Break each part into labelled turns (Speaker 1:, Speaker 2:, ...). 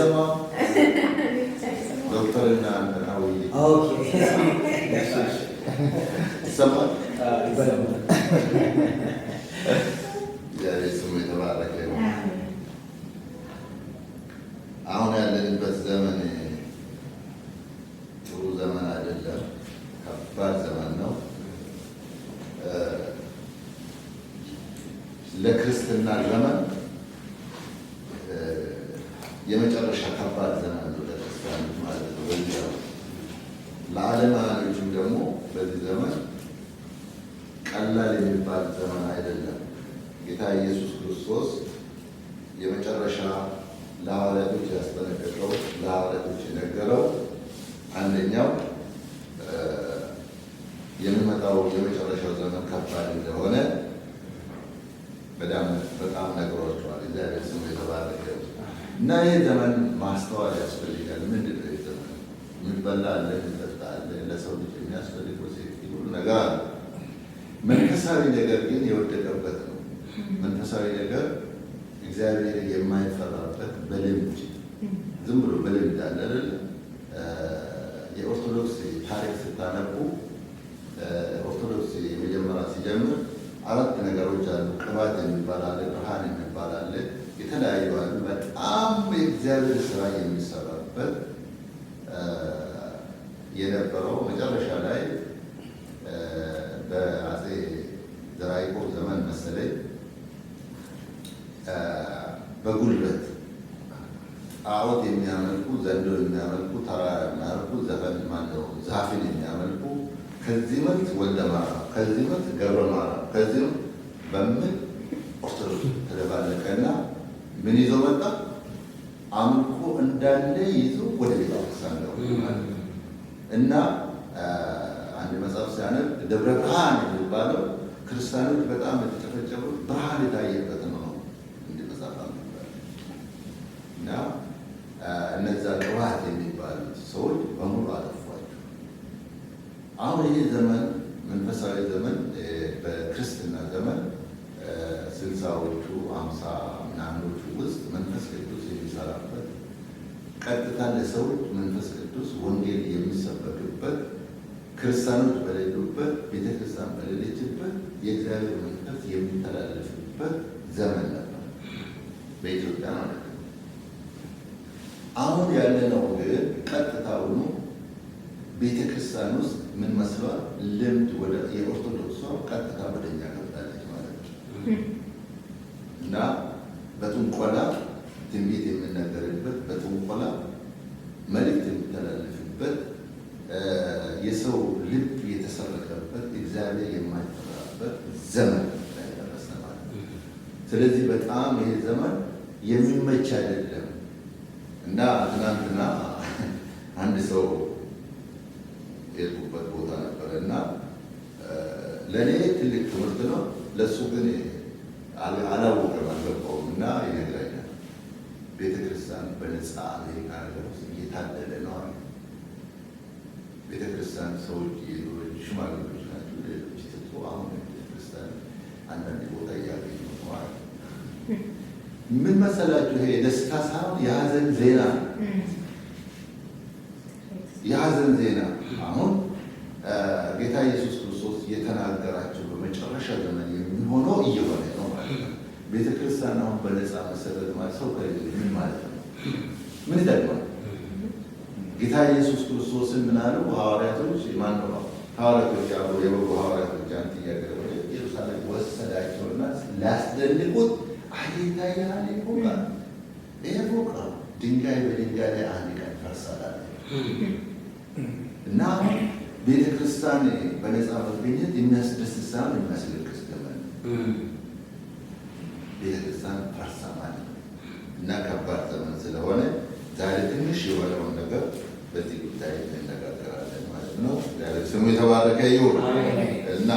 Speaker 1: አይሰማም ዶክተርና አንተናዊ ይሰማል። ስሙ የተባረከ ነው። አሁን ያለንበት ዘመን ጥሩ ዘመን አይደለም፣ ከባድ ዘመን ነው። ለክርስትና ዘመን የመጨረሻ ከባድ ዘመን ነው ለክርስቲያኖች ማለት ነው። በዚህ ለዓለማውያኖችም ደግሞ በዚህ ዘመን ቀላል የሚባል ዘመን አይደለም። ጌታ ኢየሱስ ክርስቶስ የመጨረሻ ለሐዋርያቶች ያስጠነቀቀው ለሐዋርያቶች የነገረው አንደኛው የሚመጣው የመጨረሻው ዘመን ከባድ እንደሆነ በጣም ነግሯቸዋል። እግዚአብሔር ስሙ የተባረከ እና ይህ ዘመን ማስተዋል ያስፈልጋል። ምንድን ነው ዘመን? የሚበላ አለ፣ የሚጠጣ አለ፣ ለሰው ልጅ የሚያስፈልገው ሁሉ ነገር አለ። መንፈሳዊ ነገር ግን የወደቀበት ነው። መንፈሳዊ ነገር እግዚአብሔር የማይፈራበት በልምድ ዝም ብሎ በልምድ አለ አይደል? የኦርቶዶክስ ታሪክ ስታነቡ ኦርቶዶክስ የመጀመሪያ ሲጀምር 4 ነገሮች አሉ። ቅባት የሚባል አለ፣ ብርሃን የሚባል አለ፣ የተለያዩ አሉ። በጣም የእግዚአብሔር ስራ የሚሰራበት የነበረው መጨረሻ ላይ በአፄ ዘርዓ ያዕቆብ ዘመን መሰለኝ በጉልበት ጣዖት የሚያመልኩ፣ ዘንዶ የሚያመልኩ፣ ተራ የሚያመልኩ፣ ዘፈን ማነው ዛፍን የሚያመልኩ ከዚህ መልክ ወልደ ማርያም ከዚህ መልክ ገብረ ማርያም ከዚህ በምን ኦርቶዶክስ ተደባለቀና ምን ይዞ መጣ? አምልኮ እንዳለ ይዞ ወደ ቤተ ክርስቲያን ነው እና አንድ መጽሐፍ ሲያነብ ደብረ ብርሃን የሚባለው ክርስቲያኖች በጣም የተጨፈጨፉት ብርሃን የታየበት ነው እንደ መጽሐፍ እና እነዛ ቅባት የሚባሉት ሰዎች በሙሉ አጠፏቸው። አሁን ይህ ዘመን መንፈሳዊ ዘመን በክርስትና ዘመን 60ዎቹ 50 ምናምኖቹ ውስጥ መንፈስ ቅዱስ የሚሰራበት ቀጥታ ለሰዎች መንፈስ ቅዱስ ወንጌል የሚሰበክበት ክርስቲያኖች በሌሉበት ቤተክርስቲያን በሌለችበት የእግዚአብሔር መንፈስ የሚተላለፍበት ዘመን ነበር በኢትዮጵያ ማለት ነው። አሁን ያለነው ግን ቀጥታውኑ ቤተክርስቲያን ውስጥ ምን መስሏል? ልምድ ወደ የኦርቶዶክሷ ቀጥታ ወደኛ ገብታለች ማለት ነው እና በጥንቆላ ትንቢት የምነገርበት በጥንቆላ መልእክት የሚተላለፍበት የሰው ልብ የተሰረቀበት እግዚአብሔር የማይፈራበት ዘመን ላይ ደረሰ ማለት ነው። ስለዚህ በጣም ይሄ ዘመን የሚመች አይደለም እና ትናንትና አንድ ሰው የሄድኩበት ቦታ ነበረ እና ለእኔ ትልቅ ትምህርት ነው፣ ለእሱ ግን አላወቀም አልገባውም እና ይነግረኛል። ቤተክርስቲያን በነፃ አሜሪካ ሀገር ውስጥ እየታደለ ነው አለ። ቤተክርስቲያን ሰዎች የሌሎች ሽማግሌዎች ናቸው፣ ሌሎች ትቶ አሁን ቤተክርስቲያን አንዳንድ ቦታ እያገኙ ነው አለ። ምን መሰላችሁ? ይሄ የደስታ ሳይሆን የሀዘን ዜና ነው። የሀዘን ዜና አሁን ጌታ ኢየሱስ ክርስቶስ የተናገራቸው በመጨረሻ ዘመን የሚሆነው እየሆነ ነው ማለት ነው። ቤተክርስቲያን አሁን በነፃ መሰረት ማለት ሰው ምን ማለት ነው? ምን ይጠቅማል? ጌታ ኢየሱስ ክርስቶስን ምን አሉ? ሐዋርያቶች ማነው ሐዋርያቶች አብሮ የበጎ ሐዋርያቶች አንተ እያገረ ኢየሩሳሌም ወሰዳቸውና ሊያስደንቁት አጌታ ያለ ፎቅ ይሄ ፎቅ ነው፣ ድንጋይ በድንጋይ ላይ አንድ ቀን ይፈርሳል እና ቤተ ክርስቲያን በነፃ መገኘት የሚያስደስት ሳይሆን የሚያስለቅስ ዘመን ቤተ ክርስቲያን ፈርሳ ማለት ነው እና ከባድ ዘመን ስለሆነ ዛሬ ትንሽ የሆነውን ነገር በዚህ ጉዳይ እንነጋገራለን ማለት ነው። ስሙ የተባረከ ይሁን እና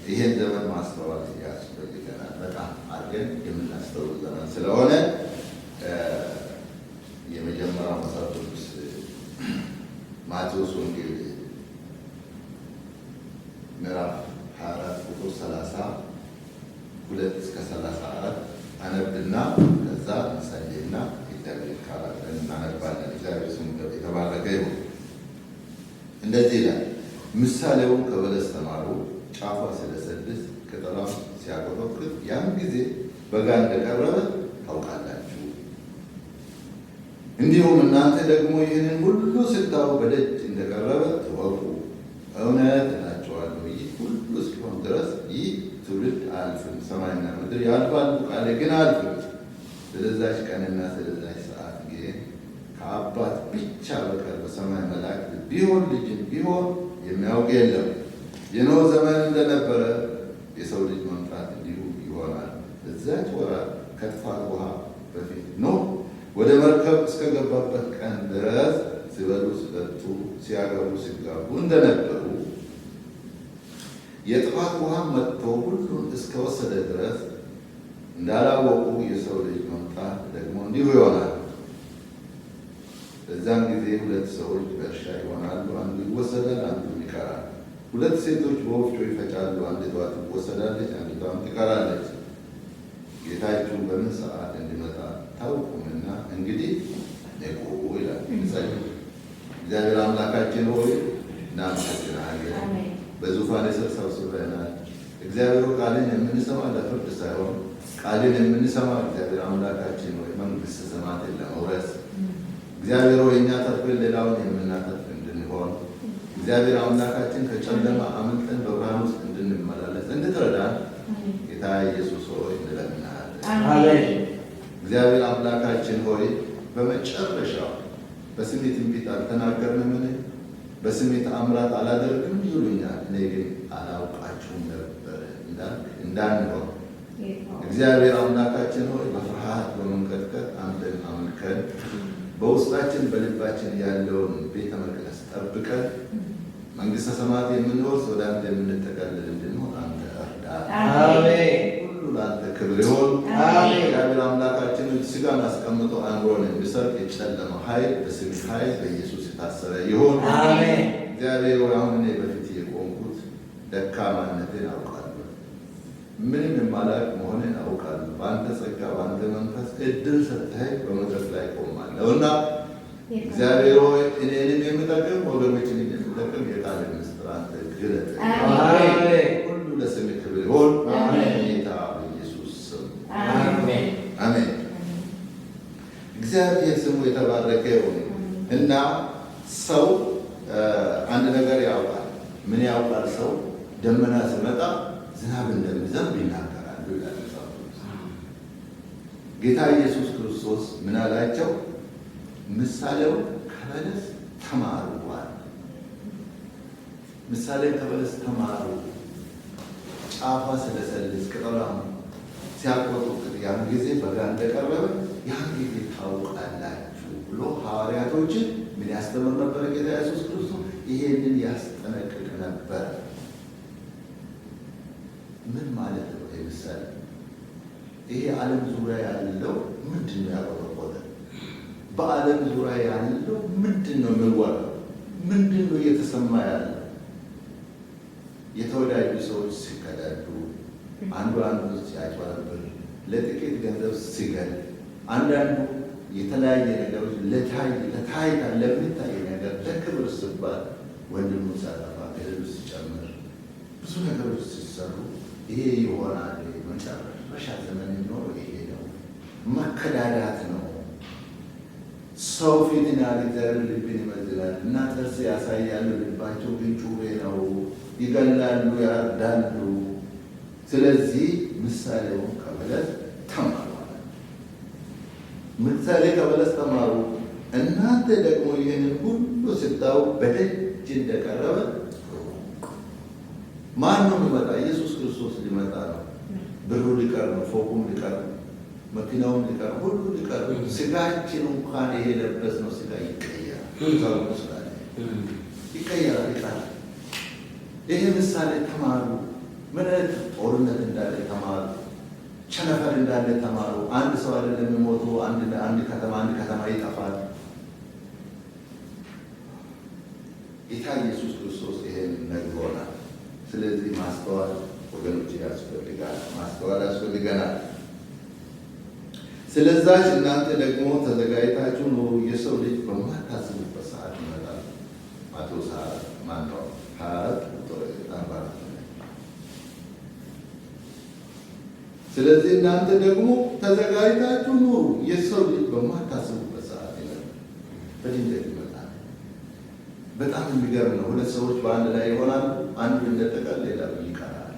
Speaker 1: ይሄን ዘመን ማስተዋል ያስፈልገናል። በጣም አድርገን የምናስተውል ዘመን ስለሆነ የመጀመሪያው መጽሐፍ ቅዱስ ማቴዎስ ወንጌል ምዕራፍ 24 ቁጥር 32 እስከ 34 አነብና ከዛ እንጸልይና እንደዚህ ይላል፣ ምሳሌውን ከበለስ ተማሩ፣ ጫፏ ሲለሰልስ ቅጠሏም ሲያቆጠቁጥ ያን ጊዜ በጋ እንደቀረበ ታውቃላችሁ። እንዲሁም እናንተ ደግሞ ይህንን ሁሉ ስታዩ በደጅ እንደቀረበ ትወቁ። እውነት እላችኋለሁ ይህ ሁሉ እስኪሆን ድረስ ይህ ትውልድ አያልፍም። ሰማይና ምድር ያልፋሉ፣ ቃሌ ግን አያልፍም። ስለዛች ቀንና ስለዛች ሰዓት ግን ከአባት ብቻ በቀር በሰማይ መላእክት ቢሆን ልጅም ቢሆን የሚያውቅ የለም። የኖህ ዘመን እንደነበረ የሰው ልጅ መምጣት እንዲሁ ይሆናል። በዛች ወራት ከጥፋት ውሃ በፊት ኖህ ወደ መርከብ እስከገባበት ቀን ድረስ ሲበሉ ሲጠጡ፣ ሲያገቡ ሲጋቡ እንደነበሩ የጥፋት ውሃ መጥቶ ሁሉን እስከወሰደ ድረስ እንዳላወቁ የሰው ልጅ መምጣት ደግሞ እንዲሁ ይሆናል። በዛም ጊዜ ሁለት ሰዎች በእርሻ ይሆናሉ፣ አንዱ ይወሰዳል፣ አንዱ ይቀራል። ሁለት ሴቶች በወፍጮ ይፈጫሉ፣ አንዲቷ ትወሰዳለች፣ አንዲቷም ትቀራለች። ጌታችሁ በምን ሰዓት እንዲመጣ ታውቁምና እንግዲህ ንቁ ይላል። እግዚአብሔር አምላካችን ሆይ እናመሰግናለን። በዙፋን ስር ሰብስበናል። እግዚአብሔር ቃልን የምንሰማ ለፍርድ ሳይሆን ቃልን የምንሰማ እግዚአብሔር አምላካችን ሆይ መንግሥተ ሰማያትን ለመውረስ እግዚአብሔር ሆይ እኛ ተርፈን ሌላውን የምናተርፍ እንድንሆን እግዚአብሔር አምላካችን ከጨለማ አምልጠን በብርሃን ውስጥ እንድንመላለስ እንድትረዳን ጌታ ኢየሱስ ሆይ እንለምንሃለን። እግዚአብሔር አምላካችን ሆይ በመጨረሻው በስሜ ትንቢት አልተናገርንምን? በስሜ ተአምራት አላደርግም ይሉኛል፣ እኔ ግን አላውቃችሁም ነበር እንዳንሆን እግዚአብሔር አምላካችን ሆይ በፍርሃት በመንቀጥቀጥ አንተን አምልከን በውስጣችን በልባችን ያለውን ቤተ መቅደስ ጠብቀን መንግሥተ ሰማያት የምንወርስ ወደ አንተ የምንጠቀልል እንድንሆን አንተ እርዳን። ሁሉ ለአንተ ክብር ይሁን። እግዚአብሔር አምላካችን ሥጋን አስቀምጦ አእምሮን የሚሰርቅ የጨለማ ኃይል በስም ኃይል በኢየሱስ የታሰረ ይሁን። እግዚአብሔር አሁን እኔ በፊት የቆምኩት ደካማነትን አውቃለሁ፣ ምንም የማላውቅ መሆንን አውቃለሁ። በአንተ ጸጋ በአንተ መንፈስ እድል ሰጥተህ በመድረክ ላይ ቆማለሁ እና እግዚአብሔር ሆይ እኔንም የሚጠቅም ወገኖችንም የሚጠቅም የቃል ምስጢር አንተ ግለጥ። ሁሉ ለስም ክብር ይሁን ጌታ በኢየሱስ ስም አሜን። እግዚአብሔር ስሙ የተባረከ ይሁን እና ሰው አንድ ነገር ያውቃል። ምን ያውቃል ሰው? ደመና ሲመጣ ዝናብ እንደሚዘንብ ይናገራሉ ይላል። ጌታ ኢየሱስ ክርስቶስ ምን አላቸው? ምሳሌው ከበለስ ተማሩ አለ። ምሳሌ ከበለስ ተማሩ፣ ጫፏ ስለሰልስ ቅጠሏም ሲያቆጠቁጥ ያን ጊዜ በጋ እንደቀረበ ያን ጊዜ ታውቃላችሁ ብሎ ሐዋርያቶችን ምን ያስተምር ነበረ? ጌታ ኢየሱስ ክርስቶስ ይሄንን ያስጠነቅቅ ነበር። ምን ማለት ነው? ምሳሌ ይሄ ዓለም ዙሪያ ያለው ምንድን ነው ያቆጠቆጠ? በዓለም ዙሪያ ያለው ምንድን ነው የሚወራው? ምንድን ነው እየተሰማ ያለው? የተወዳጁ ሰዎች ሲከዳዱ፣ አንዱ አንዱ ሲያጭበረብር፣ ለጥቂት ገንዘብ ሲገል፣ አንዳንዱ የተለያየ ነገሮች ለታይታ ለሚታይ ነገር ለክብር ሲባል ወንድሙን ሲያጠፋ ገደሉ ሲጨምር ብዙ ነገሮች ሲሰሩ ይሄ ይሆናል። መጨረሻ ዘመን የሚኖረው ይሄ ነው። መከዳዳት ነው። ሰው ፊትን ያለ እግዚአብሔር ልብን ይመዝናል እና ጥርስ ያሳያሉ፣ ልባቸው ግን ጩቤ ነው። ይገላሉ፣ ያርዳሉ። ስለዚህ ምሳሌውን ከበለስ ተማሩ። ምሳሌ ከበለስ ተማሩ። እናንተ ደግሞ ይህንን ሁሉ ስታዩ በደጅ እንደቀረበ ማን ነው ሊመጣ? ኢየሱስ ክርስቶስ ሊመጣ ነው። ብሩ ሊቀር ነው፣ ፎቁም ሊቀር ነው፣ መኪናውም ሊቀር፣ ሁሉ ሊቀር ነው። ስጋችን እንኳን ይሄ ለበስነው ስጋ ይቀየራል፣ ይቀየራል፣ ይቀራል። ይሄ ምሳሌ ተማሩ። ምን አይነት ጦርነት እንዳለ ተማሩ። ቸነፈር እንዳለ ተማሩ። አንድ ሰው አይደለም የሚሞቱ፣ አንድ ከተማ ይጠፋል። ጌታ ኢየሱስ ክርስቶስ ይሄን ነግሮናል። ስለዚህ ማስተዋል ወገኖች ያስፈልጋል፣ ማስተዋል ያስፈልገናል። ስለዛች እናንተ ደግሞ ተዘጋጅታችሁ ኑሩ፣ የሰው ልጅ በማታስቡበት ሰዓት ይመጣል። ማቴዎስ 24 ስለዚህ እናንተ ደግሞ ተዘጋጅታችሁ ኑሩ፣ የሰው ልጅ በማታስቡበት ሰዓት ይላል በድንገት ይመጣል። በጣም የሚገርም ነው። ሁለት ሰዎች በአንድ ላይ ይሆናሉ፣ አንዱ ይነጠቃል፣ ሌላው ይቀራል።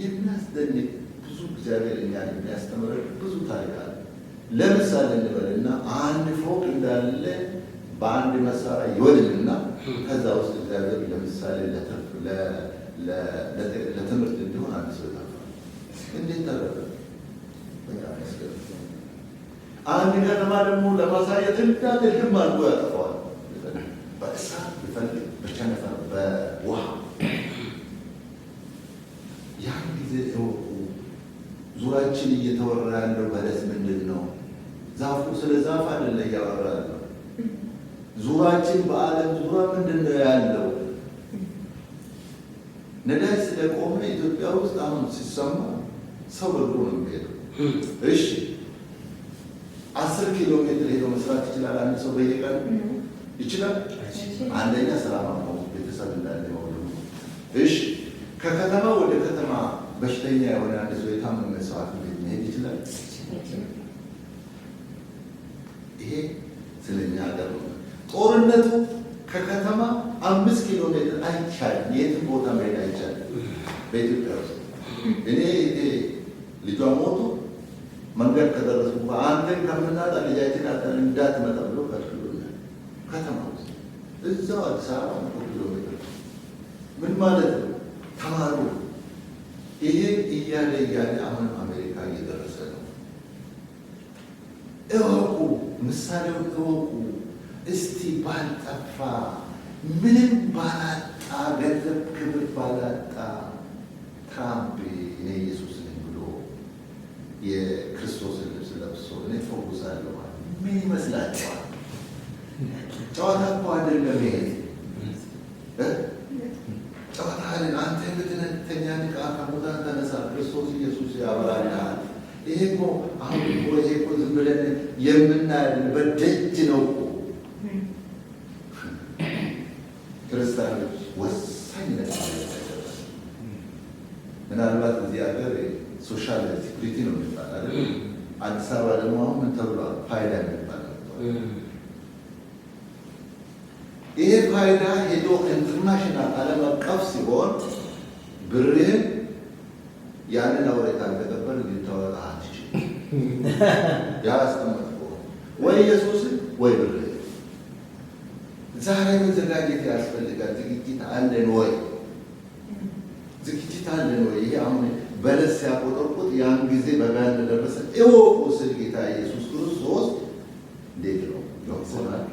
Speaker 1: የሚያስደንቅ ብዙ እግዚአብሔር እኛን የሚያስተምረን ብዙ ታሪክ አለ። ለምሳሌ እንበልና አንድ ፎቅ እንዳለ በአንድ መሳሪያ ይወድምና ከዛ ውስጥ እግዚአብሔር ለምሳሌ ለትምህርት እንዲሆን አንድ ሰው ይጠፋል። እንዴት ተረፈ? አንድ ከተማ ደግሞ ለማሳየት እንዳለ ልም አድርጎ ያጠፋዋል። በእሳት ቢፈልግ በቸነፈር በውሃ ያን ጊዜ እወቁ። ዙሪያችን እየተወራ ያለው በለስ ምንድን ነው? ዛፉ ስለ ዛፍ አይደለ እያወራ ያለው። ዙሪያችን በዓለም ዙሪያ ምንድን ነው ያለው? ነዳጅ ስለቆመ ኢትዮጵያ ውስጥ አሁን ሲሰማ ሰው በእግሩ ነው የሚሄደው። እሺ 10 ኪሎ ሜትር ሄዶ መስራት ይችላል አንድ ሰው በየቀኑ ይችላል? አንደኛ ስራ ማቆም ቤተሰብ እንዳለ ወደ እሺ ከከተማ ወደ ከተማ በሽተኛ የሆነ አንድ ሰው የታመመ ሰው ቤት መሄድ ይችላል? ይሄ ስለኛ ሀገር ነው። ጦርነቱ ከከተማ 5 ኪሎ ሜትር አይቻልም። የትም ቦታ መሄድ አይቻልም በኢትዮጵያ ውስጥ። እኔ ልጇ ሞቱ መንገድ ከደረሱ አንተን ከምናጣ ልጃችን አጠን እንዳትመጣ ብሎ ከልክሎኛል። ከተማ ውስጥ እዛው አዲስ አበባ 100 ኪሎ ሜትር ምን ማለት ነው? ተማሩ። ይሄ እያለ አሁንም አሜሪካ እየደረሰ ነው። እወቁ፣ ምሳሌውን እወቁ። እስቲ ባልጠፋ ምንም ባላጣ ገንዘብ ክብር ባላጣ ትራምፕ እኔ ኢየሱስ ነኝ ብሎ የክርስቶስን ልብስ ለብሶ እኔ ፈውሳለሁ ምን ይመስላችኋል? ጨዋታ እኮ አይደለም ይሄ። ጨዋታ አይደለም። አንተ የምትነተኛ ንቃ፣ ከሙታን ተነሳ፣ ክርስቶስ ኢየሱስ ያበራልሃል። ይሄ እኮ አሁን እኮ ይሄ እኮ ዝም ብለን የምናያለን በደጅ ነው እኮ። ክርስቲያኖች ወሳኝ ነገር ምናልባት እዚህ ሀገር ሶሻል ሴኩሪቲ ነው የሚባል አይደል? አዲስ አበባ ደግሞ አሁን ምን ተብሏል? ፋይዳ የሚባል ይሄ ፋይዳ ሄዶ ኢንተርናሽናል ዓለም አቀፍ ሲሆን ብርህን ያንን አውሬ ካልተቀበል ልታወጣ አትችልም። ያስቀመጥከው ወይ ኢየሱስን ወይ ብርህን። ዛሬ መዘጋጀት ያስፈልጋል። ዝግጅት አለን ወይ? ዝግጅት አለን ወይ? ይሄ አሁን በለስ ሲያቆጠርቁት ያን ጊዜ በጋ እንደደረሰ እወቁ ስል ጌታ ኢየሱስ ክርስቶስ እንዴት ነው ይወቅሰናል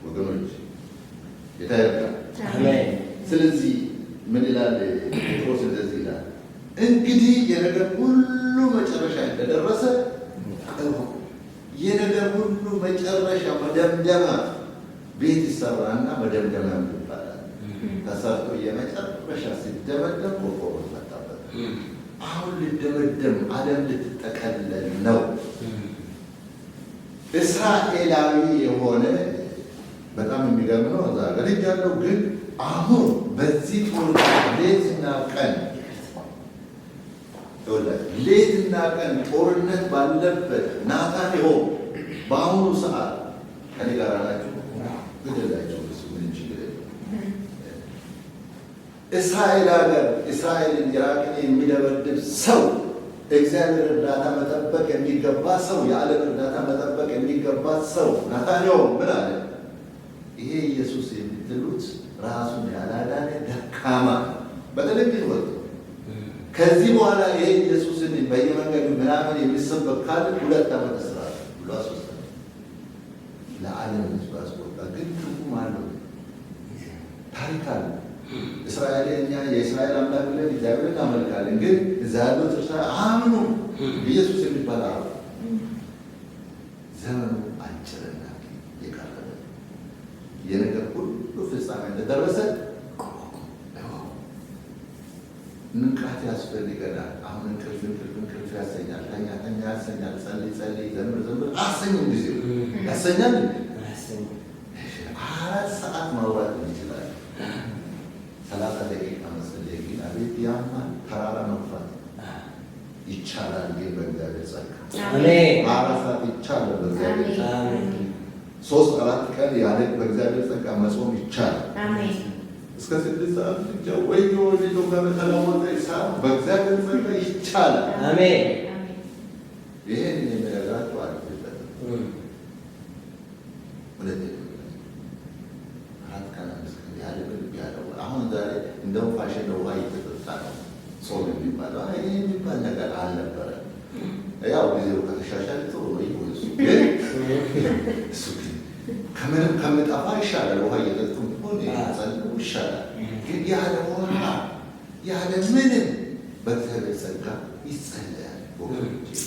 Speaker 1: ወገኖች? ጌታ ይርዳል። ስለዚህ ምን ይላል ጴጥሮስ? እንደዚህ ይላል፣ እንግዲህ የነገር ሁሉ መጨረሻ እንደደረሰ እወቁ። የነገር ሁሉ መጨረሻ መደምደማ ቤት ይሰራና መደምደማ ይባላል። ተሰርቶ የመጨረሻ ሲደመደም ቆርቆሮ መጣበት። አሁን ልደመደም ዓለም ልትጠቀለል ነው። እስራኤላዊ የሆነ በጣም የሚገርም ነው። እዛ ሀገር ያለው ግን አሁን በዚህ ጦርነት ሌትና ቀን ሌትና ቀን ጦርነት ባለበት ናታንያሆም በአሁኑ ሰዓት ከኔ ጋር ናቸው ግደላቸው እሱ ምን ችግር የለም። እስራኤል ሀገር እስራኤልን ኢራቅን የሚደበድብ ሰው እግዚአብሔር እርዳታ መጠበቅ የሚገባ ሰው የዓለም እርዳታ መጠበቅ የሚገባ ሰው ናታንያሆም ምን አለ? ይሄ ኢየሱስ የምትሉት ራሱን ያላዳነ ደካማ በተለይ ወጥ ከዚህ በኋላ ይሄ ኢየሱስን በየመንገዱ ምናምን የሚሰበክ ካለ 2 ዓመት እስራት ብሎ አስወጣ። ለዓለም ሕዝብ አስወጣ። ግን ትርጉም አለው፣ ታሪክ አለ። እስራኤልኛ የእስራኤል አምላክ ብለን እግዚአብሔርን እናመልካለን። ግን እዛ ያሉት እስራኤል አምኑ ኢየሱስ የሚባል አሉ። ዘመኑ አጭርና የቀረበ የነገር ሁሉ ፍጻሜ እንደደረሰ ንቃት ያስፈልገናል። አሁን እንቅልፍ ያሰኛል፣ ተኛ ያሰኛል፣ ጸልይ ዘምር አሰኝም ጊዜ ያሰኛል። 4 ይቻላል። ግን በእግዚአብሔር ጸጋ
Speaker 2: አሜን።
Speaker 1: 24 ሰዓት ይቻላል። በእግዚአብሔር ጸጋ
Speaker 2: አሜን።
Speaker 1: 3-4 ቀን ያለ በእግዚአብሔር ጸጋ መጾም ይቻላል።
Speaker 2: አሜን።
Speaker 1: እስከ 6 ሰዓት ብቻ ወይ ልጆ ጋር ተለወጠ ይሳል በእግዚአብሔር ጸጋ ይቻላል።
Speaker 2: አሜን።
Speaker 1: ይሄን የሚያደርጋቸው አይደለም። አራት ቀን ያለ ልብ ያለው አሁን ዛሬ እንደው ፋሽን ነው። ውሃ እየተጠጣ ነው ጾም የሚባለው ይሄ የሚባል ነገር አልነበረ። ያው ጊዜው ከተሻሻለ ጥሩ ነው ይሁን። እሱ ግን ከምንም ከምጠፋ ይሻላል። ውሃ እየጠጡ ሆነ ጸልዩ ይሻላል። ግን ያለ ውሃ ያለ ምንም በእግዚአብሔር ጸጋ ይጸለያል። ወገኖች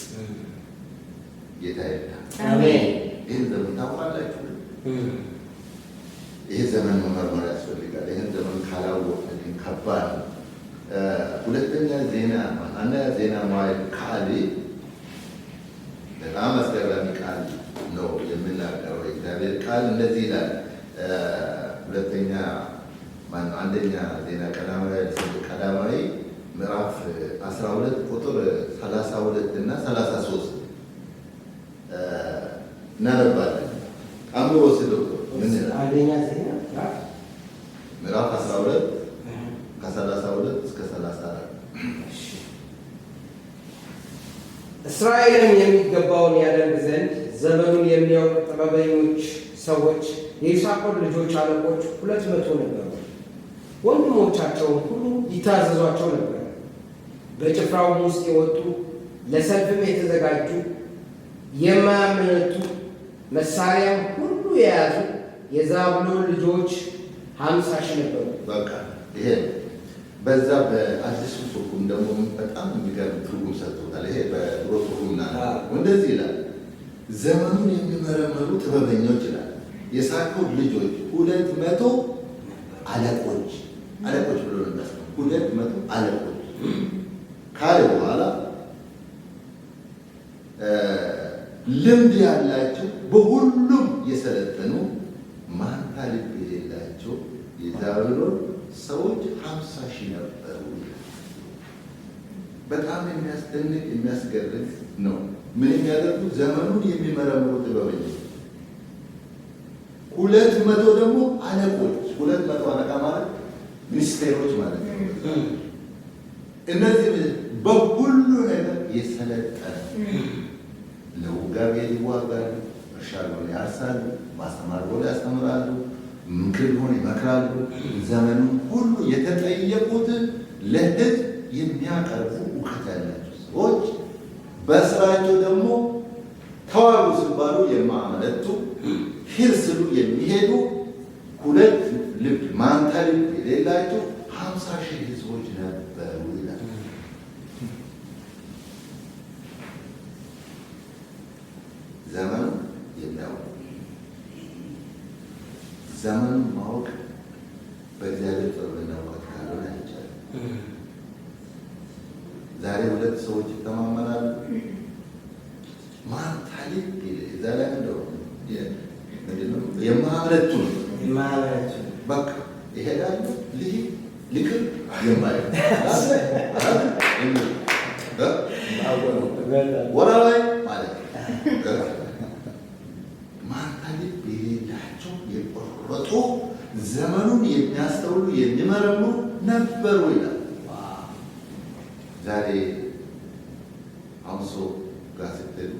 Speaker 1: ጌታ ይርዳን።
Speaker 2: አሜን።
Speaker 1: ይህን ዘመን ታውቃላችሁ። ይህ ዘመን መመርመር ያስፈልጋል። ይህን ዘመን ካላወቅን ግን ከባድ ነው። ሁለተኛ ዜና አንደኛ ዜና መዋዕል ካልዕ በጣም አስገራሚ ቃል ነው የምናገረው። የእግዚአብሔር ቃል እንደዚህ ይላል። አንደኛ ዜና ቀዳማዊ ምዕራፍ 12 ቁጥር 32 እና 33 እናነባለን። አንብቦ ስልኩ ምን ይላል?
Speaker 2: አንደኛ ዜና
Speaker 1: ምዕራፍ 12 ከ32 እስከ 34
Speaker 2: እስራኤልም የሚገባውን ያደርግ ዘንድ ዘመኑን የሚያውቅ ጥበበኞች ሰዎች የይሳኮር ልጆች አለቆች 200 ነበሩ። ወንድሞቻቸውን ሁሉ ይታዘዟቸው ነበር። በጭፍራውም ውስጥ የወጡ ለሰልፍም የተዘጋጁ የማያመነቱ መሳሪያም ሁሉ የያዙ የዛብሎን ልጆች 50,000 ነበሩ።
Speaker 1: በቃ ይሄ በዛ በአዲሱ ትርጉም ደግሞ በጣም የሚገርም ትርጉም ሰጥቶታል። ይሄ በድሮ ትርጉምና እንደዚህ ይላል፣ ዘመኑን የሚመረመሩ ጥበበኞች ይላል። የይሳኮር ልጆች 200 አለቆች ብሎ ነው። 200 አለቆች ካለ በኋላ ልምድ ያላቸው በሁሉም የሰለጠኑ ማንታ ልብ የሌላቸው የዛብሎን ሰዎች 50,000 ነበሩ። በጣም የሚያስደንቅ የሚያስገርም ነው። ምን የሚያደርጉ ዘመኑን የሚመረምሩ ጥበበኞች፣ 200 ደግሞ አለቆች። 200 አለቃ ማለት ሚኒስቴሮች ማለት ነው። እነዚህ በሁሉ ነገር የሰለጠነ ለውጋቤ ይዋጋሉ፣ እርሻ ሆነ ያርሳሉ፣ ማስተማር ሆነ ያስተምራሉ፣ ምክር ሆነ ይመክራሉ። ዘመኑን ሁሉ የተጠየቁትን ለሕዝብ የሚያቀርቡ እውቀት ያላቸው ሰዎች፣ በስራቸው ደግሞ ተዋሉ ሲባሉ የማያመነቱ ሂድ ሲሉ የሚሄዱ 2 ልብ ማንታ ልብ የሌላቸው 50,000 ሕዝቦች ነበሩ ይላል። ዘመኑ የሚያውቅ ዘመኑን ማወቅ በእግዚአብሔር ጥበብና እውቀት ካልሆነ አይቻልም። ዛሬ 2 ሰዎች ይተማመናሉ። ማንታ ልብ እዛ ላይ እንደው የማያመነቱ በቃ ይሄዳሉ። ልክም የማየ ወራላይ ማለት ማንታ ልብ የሌላቸው የቆረጡ ዘመኑን የሚያስተውሉ የሚመረምሩ ነበሩ ይላል። ዛሬ አሁን ሰው ጋር ስትሄዱ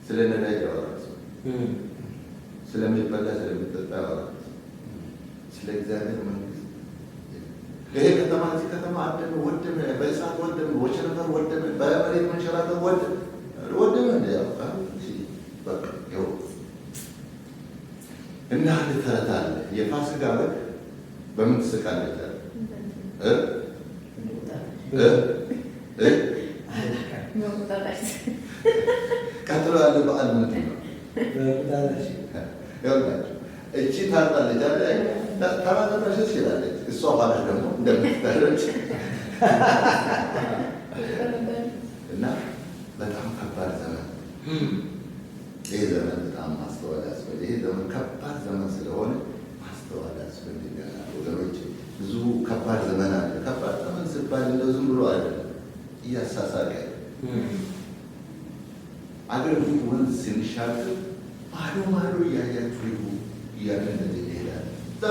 Speaker 1: ስለ ነዳጅ ያወራል፣ ስለሚበላ ስለሚጠጣ ያወራል። ስለ እግዚአብሔር መንግስት ይሄ ከተማ እዚህ ከተማ አደመ ወደመ፣ በእሳት ወደመ፣ ወቸነፈር ወደመ፣ በመሬት መንሸራተት ወደመ እንደ ያውቃ በቃ ይኸው እና አንድ ተረት አለ። የፋሲካ በግ በምን ትስቃለች? ቀጥሎ ያለ በዓል ምንድን ነው? ይኸውላችሁ እቺ ታርጣለች አለ ታራጣሽ ትችላለች። እሷ ኋላ ደግሞ እንደምትታረች እና በጣም ከባድ ዘመን ይህ ዘመን በጣም ማስተዋል ያስፈልጋል። ይህ ዘመን ከባድ ዘመን ስለሆነ ማስተዋል ያስፈልጋል ወገኖች። ብዙ ከባድ ዘመን አለ። ከባድ አገልግሎት ወንዝ ስንሻገር ማዶ እያያችሁ ሂዱ እያለ እንደዚህ ይሄዳል።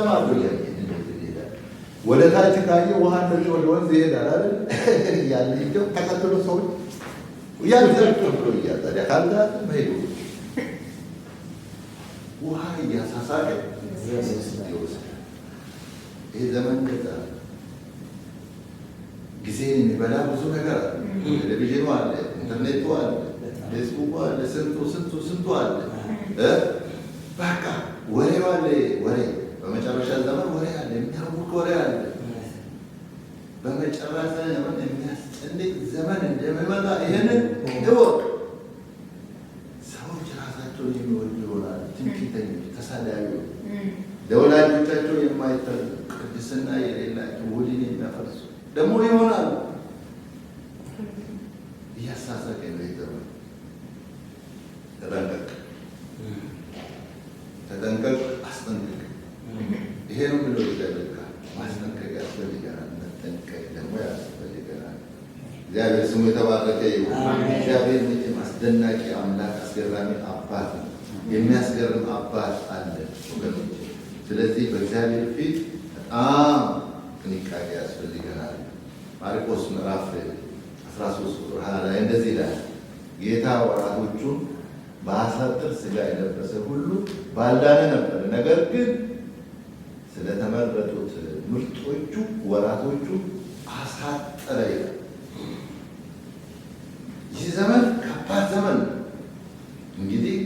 Speaker 1: ማዶ እያየ እንደዚህ ይሄዳል። ወደ ታች ካየ ውሃ እንደዚህ ወደ ወንዝ ይሄዳል አይደል? እያለ ሂደው ተከትሎ ሰዎች እያዘብሎ እያዘደ ካልዳት መሄዱ ውሃ እያሳሳቀ ይወስዳል። ይህ ዘመን ገዛ ጊዜን የሚበላ ብዙ ነገር አለ። ቴሌቪዥኑ አለ፣ ኢንተርኔቱ አለ፣ ፌስቡኩ አለ፣ ስንቱ አለ። በቃ ወሬው አለ። ወሬ በመጨረሻ ዘመን ወሬ አለ፣ የሚያውቅ ወሬ አለ። በመጨረሻ ዘመን የሚያስጨንቅ ዘመን እንደሚመጣ ይህንን እወቅ። ሰዎች ራሳቸውን የሚወዱ ይሆናል፣ ትምክህተኞች፣ ተሳዳቢዎች፣ ለወላጆቻቸው የማይተው ቅድስና የሌላቸው ወዲን የሚያፈርሱ ደግሞ ይሆናሉ። እያሳሰቀ ነው ዘመን። ተጠንቀቅ፣ አስጠንቅቅ። ይሄ ነው ብሎ እግዚአብሔር ቃል። ማስጠንቀቅ ያስፈልገናል፣ መጠንቀቅ ደግሞ ያስፈልገናል። እግዚአብሔር ስሙ የተባረከ ይሁን። እግዚአብሔር መቼም አስደናቂ አምላክ፣ አስገራሚ አባት ነው። የሚያስገርም አባት አለ ወገኖች። ስለዚህ በእግዚአብሔር ፊት በጣም ጥንቃቄ ያስፈልገናል። ማርቆስ ምዕራፍ 13 ቁጥር 20 ላይ እንደዚህ ይላል፣ ጌታ ወራቶቹን በአሳጥር ሥጋ የለበሰ ሁሉ ባልዳነ ነበር፣ ነገር ግን ስለተመረጡት ምርጦቹ ወራቶቹ አሳጠረ ይላል። ይህ ዘመን ከባድ ዘመን ነው። እንግዲህ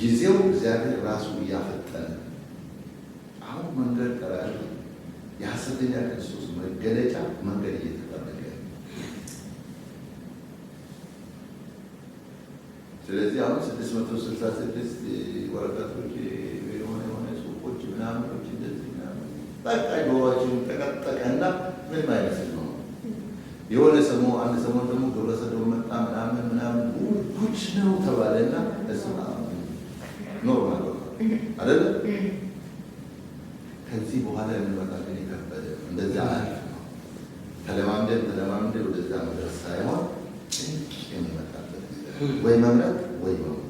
Speaker 1: ጊዜው እግዚአብሔር ራሱ እያፈጠነ አሁን መንገድ ጠራሪ የሐሰተኛ ክርስቶስ መገለጫ መንገድ እየተጠረገ። ስለዚህ አሁን 666 ወረቀቶች የሆነ ጽሁፎች ምናምኖች እንደዚህ ምናምን በቃ ጆሮአችን ተቀጠቀና ምን አይመስል ነው። የሆነ አንድ ሰሞን ደግሞ ግብረ ሰዶም መጣ ምናምን ጉድ ነው ተባለና እስማ ኖርማል አይደለ? ከዚህ በኋላ የሚመጣ ግን የከበደ እንደዛ አሪፍ ነው። ተለማምደን ወደዛ መድረስ ሳይሆን ጭንቅ የሚመጣበት ወይ መምረጥ ወይ መሞት፣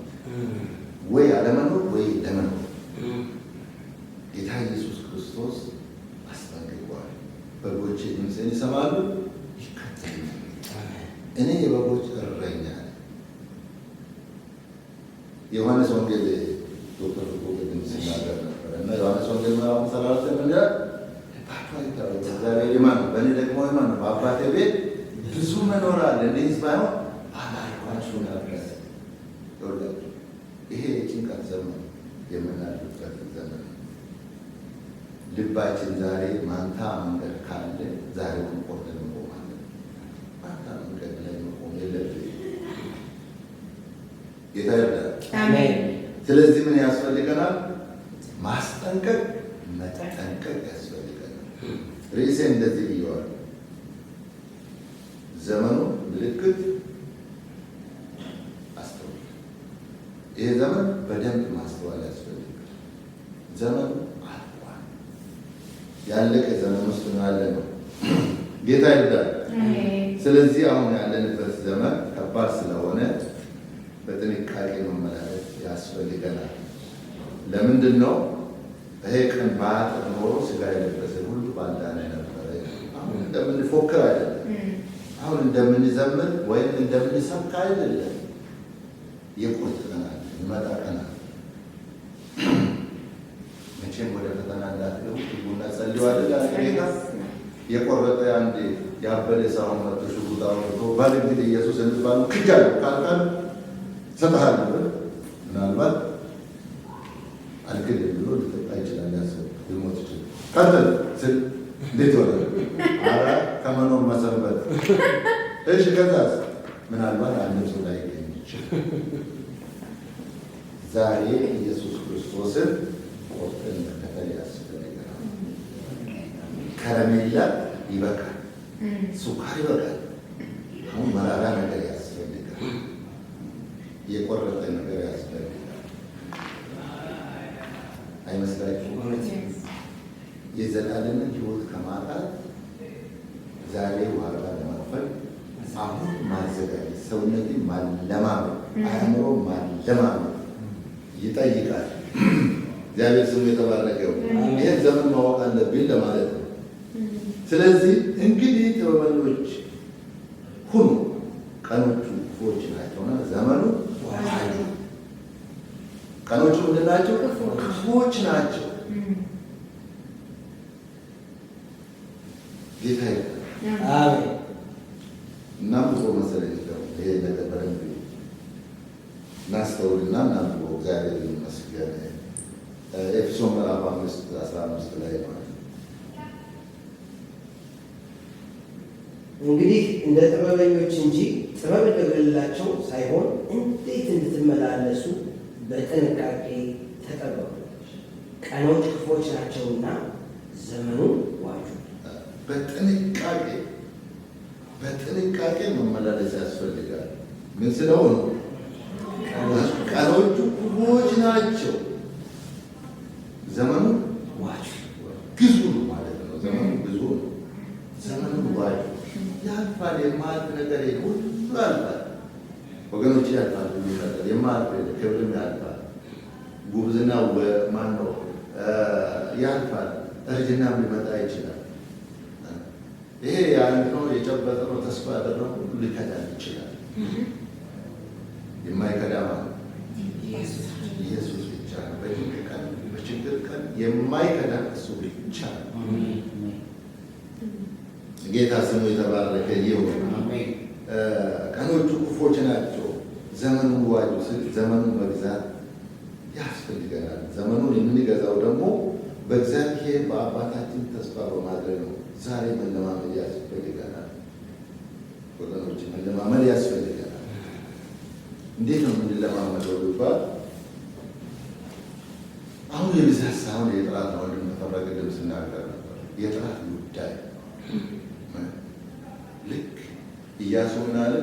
Speaker 1: ወይ አለመኖር ወይ ለመኖር። ጌታ ኢየሱስ ክርስቶስ አስጠንቅቋል። በጎቼ ድምፄን ይሰማሉ፣ ይከተሉኛል። እኔ የበጎች እረኛ ነኝ። የዮሐንስ ወንጌል ዶክተር ቅድም ሲናገር ነበር እና ዮሐንስ ወንጌል ምዕራፍ 34 ምን ይላል? እግዚአብሔር የማን ነው? በእኔ ደግሞ የማን ነው? በአባቴ ቤት ብዙ መኖር አለ። እንዲህ ባይሆን አላልኳችሁ ነበር። ይሄ የጭንቀት ዘመን የምናልፍበት ዘመን። ልባችን ዛሬ ማንታ መንገድ ካለ ዛሬውን ቆርጠን እንቆማለን። ማንታ መንገድ ላይ መቆም የለብንም። ጌታ ይርዳል። አሜን። ስለዚህ ምን ያስፈልገናል? ማስጠንቀቅ፣ መጠንቀቅ ያስፈልገናል። ርዕሴ እንደዚህ ብየዋል። ዘመኑ ምልክት አስተውል። ይሄ ዘመን በደንብ ማስተዋል ያስፈልጋል። ዘመኑ አልቋል። ያለቀ ዘመን ውስጥ ነው ያለ ነው። ጌታ ይርዳል። ስለዚህ አሁን ያለንበት ዘመን ከባድ ስለሆነ በጥንቃቄ መመላለስ ያስፈልገናል። ለምንድን ነው? ይሄ ቀን ባያጥር ኖሮ ሥጋ የለበሰ ሁሉ ባልዳነ ነበረ። አሁን እንደምንፎክር አይደለም። አሁን እንደምንዘምር ወይም እንደምንሰብክ አይደለም። የቁርጥ ቀን አለ፣ ይመጣ ቀን አለ። መቼም ወደ ፈተና እንዳትገቡ ትጉና ጸልዩ አይደል? ጌታ የቆረጠ አንድ ያበደ ሰው መጥቶ ሽጉጥ አውጥቶ ባል እንግዲህ ኢየሱስ እንባሉ ክጃለሁ ካልቃል ሰጣሃል ምናልባት አልክል ብሎ ሊጠጣ ይችላል። ያሰብ ሊሞት ይችላል። ቀጥል ስል እንዴት ሆነ? አራ ከመኖር መሰንበት። እሺ ከዛስ ምናልባት አንድ ሰው ላይ ይገኝ ይችላል። ዛሬ ኢየሱስ ክርስቶስን ቆርጠን መከተል ያስፈልገናል። ከረሜላ ይበቃል፣ ሱካር ይበቃል። አሁን መራራ ነገር ያስፈልጋል። የቆረጠ ነገር ያስፈልጋል። አይመስላችሁም? የዘላለምን ሕይወት ከማጣት ዛሬ ዋጋ ለመክፈል አሁን ማዘጋጀት ሰውነትን ማለማመድ፣ አእምሮ ማለማመድ ይጠይቃል። እግዚአብሔር ስሙ የተባረከው። ይህን ዘመን ማወቅ አለብኝ ለማለት ነው። ስለዚህ እንግዲህ ጥበበኞች ሁኑ፣ ቀኖቹ ክፉዎች ናቸውና ዘመኑ ዋጁ። ቀኖቹ ምንድን ናቸው? ክፉዎች ናቸው። ጌታ
Speaker 2: አሜን።
Speaker 1: እናምጦ መሰለኝ ይሄ ነገር በደንብ እናስተውልና እናምጦ እግዚአብሔር ይመስገን። ኤፌሶን ምዕራፍ 5:15 ላይ ማለት ነው።
Speaker 2: እንግዲህ እንደ ጥበበኞች እንጂ ጥበብ እንደሌላቸው ሳይሆን እንዴት እንድትመላለሱ በጥንቃቄ ተጠበቁ፣ ቀኖች ክፉዎች ናቸውና ዘመኑን ዋጁ። በጥንቃቄ መመላለስ ያስፈልጋል። ምን ስለሆኑ? ቀኖቹ ክፉዎች ናቸው፣ ዘመኑን ዋጁ። ግዙ ማለት ነው። ዘመኑ ብዙ ነው። ዘመኑን ዋጁ። ያልፋል። የማያልፍ ነገር ሁሉ ያልፋል ወገኖች፣ ያልፋል። ሁሉ ነገር የማያልፍ ክብርም ያልፋል። ጉብዝና ማን ነው ያልፋል። እርጅናም ሊመጣ ይችላል። ይሄ ያልነው የጨበጥነው ተስፋ ያደረገው ሁሉ ሊከዳን ይችላል። የማይከዳ ማለት ኢየሱስ ብቻ ነው። በድንቅ ቀን በችግር ቀን የማይከዳ እሱ ብቻ ነው። ጌታ ስሙ የተባረከ ይሁን። ቀኖቹ ክፉዎች ናቸው፣ ዘመኑን ዋጁ። ዘመኑን መግዛት ያስፈልገናል። ዘመኑን የምንገዛው ደግሞ በእግዚአብሔር በአባታችን ተስፋ በማድረግ ነው። ዛሬ መለማመድ ያስፈልገናል ወገኖች፣ መለማመድ ያስፈልገናል። እንዴት ነው የምንለማመደው ቢባል አሁን የብዛት ሳይሆን የጥራት ነው። እንደተፈረገ ቅድም ስናገር ነበር። የጥራት ጉዳይ ልክ ኢያሱ ምን አለ?